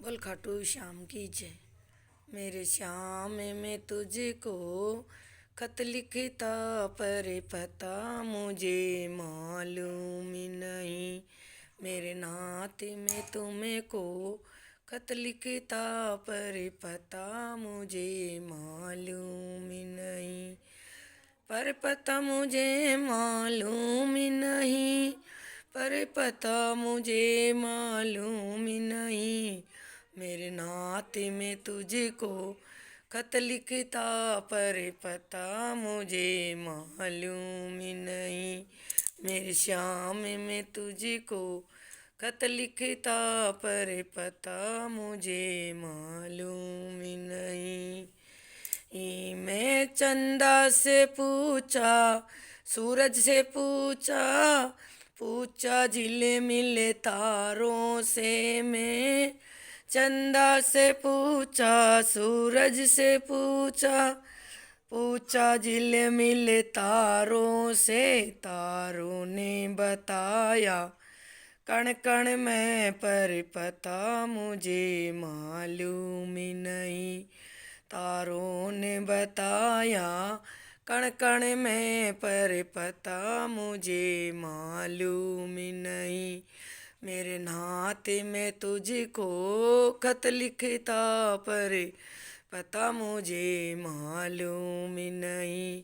बोल खाटू श्याम की जय। मेरे श्याम में तुझको खत लिखता पर पता मुझे मालूम नहीं। मेरे नात में तुमको खत लिखता पर पता मुझे मालूम नहीं। पर पता मुझे मालूम नहीं। पर पता मुझे मालूम नहीं। मेरे नाते में तुझको खत लिखता पर पता मुझे मालूम नहीं। मेरे श्याम में तुझको खत लिखता पर पता मुझे मालूम नहीं। मैं चंदा से पूछा, सूरज से पूछा, पूछा झिले मिले तारों से। मैं चंदा से पूछा, सूरज से पूछा, पूछा झिले मिले तारों से। तारों ने बताया कण कण में पर पता मुझे मालूम नहीं। तारों ने बताया कण कण में पर पता मुझे मालूम नहीं। मेरे नाते में तुझको खत लिखता पर पता मुझे मालूम नहीं।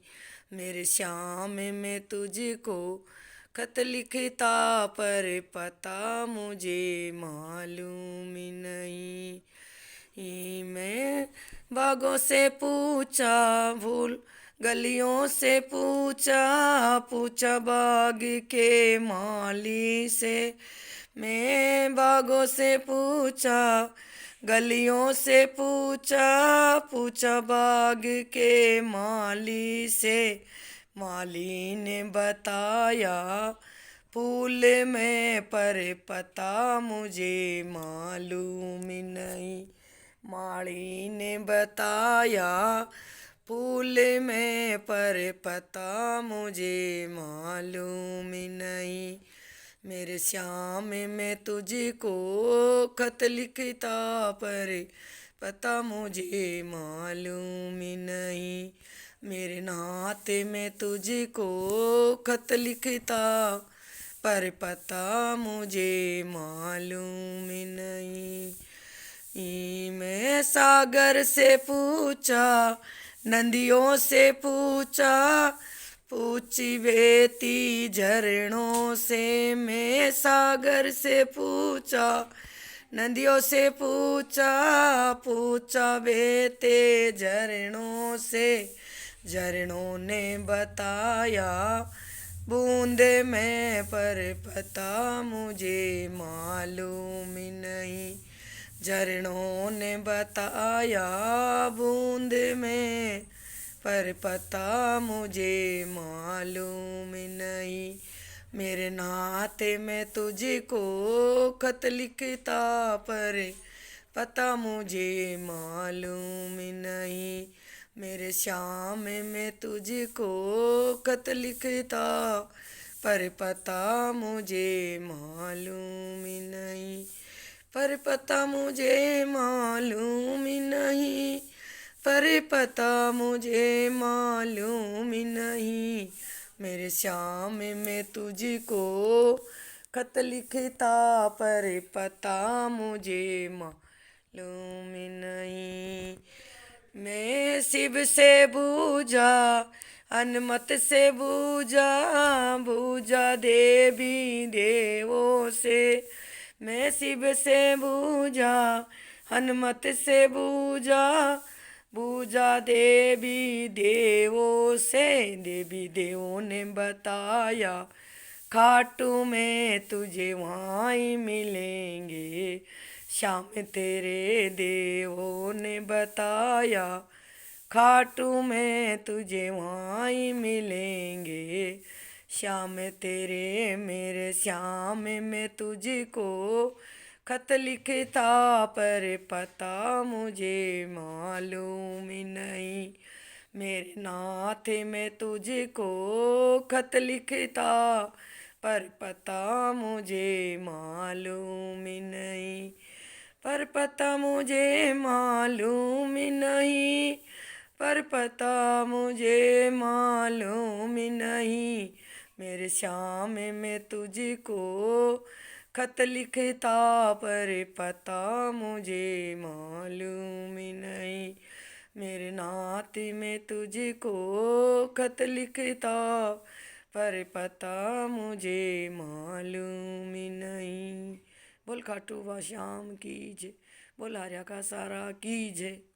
मेरे श्याम में तुझको खत लिखता पर पता मुझे मालूम नहीं। मैं बागों से पूछा, भूल गलियों से पूछा, पूछा बाग के माली से। मैं बागों से पूछा, गलियों से पूछा, पूछा बाग के माली से। माली ने बताया फूल में पर पता मुझे मालूम नहीं। माली ने बताया फूल में पर पता मुझे मालूम नहीं। मेरे श्याम में तुझको खत लिखता पर पता मुझे मालूम नहीं। मेरे नाते में तुझको खत लिखता पर पता मुझे मालूम नहीं। मैं सागर से पूछा, नदियों से पूछा, पूछी बेती झरनों से। मैं सागर से पूछा, नदियों से पूछा, पूछा बेते झरनों से। झरनों ने बताया बूंद में पर पता मुझे मालूम नहीं। झरनों ने बताया बूंद में पर पता मुझे मालूम नहीं। मेरे नाते में तुझको खत लिखता पर पता मुझे मालूम नहीं। मेरे श्याम में तुझको खत लिखता पर पता मुझे मालूम नहीं। पर पता मुझे मालूम नहीं। पर पता मुझे मालूम नहीं। मेरे श्याम में तुझको खत लिखता पर पता मुझे मालूम नहीं। मैं शिव से बूझा, हनुमत से बूझा, बूझा देवी देवों से। मैं शिव से बूझा, हनुमत से बूझा, बूझा देवी देवों से। देवी देवों ने बताया खाटू में तुझे वहाँ ही मिलेंगे। श्याम तेरे देवों ने बताया खाटू में तुझे वहाँ ही मिलेंगे। श्याम तेरे मेरे श्याम में तुझको खत लिखता पर पता मुझे मालूम नहीं। मेरे नाथ में तुझको खत लिखता पर पता मुझे मालूम नहीं। पर पता मुझे मालूम नहीं, पर पता मुझे मालूम नहीं। मेरे श्याम मैं तुझको खत लिखता, पर पता मुझे मालूम नहीं। मेरे नाती में तुझको खत लिखता, पर पता मुझे मालूम नहीं। बोल खाटू वा श्याम की जय, बोल हरिया का सारा की जय।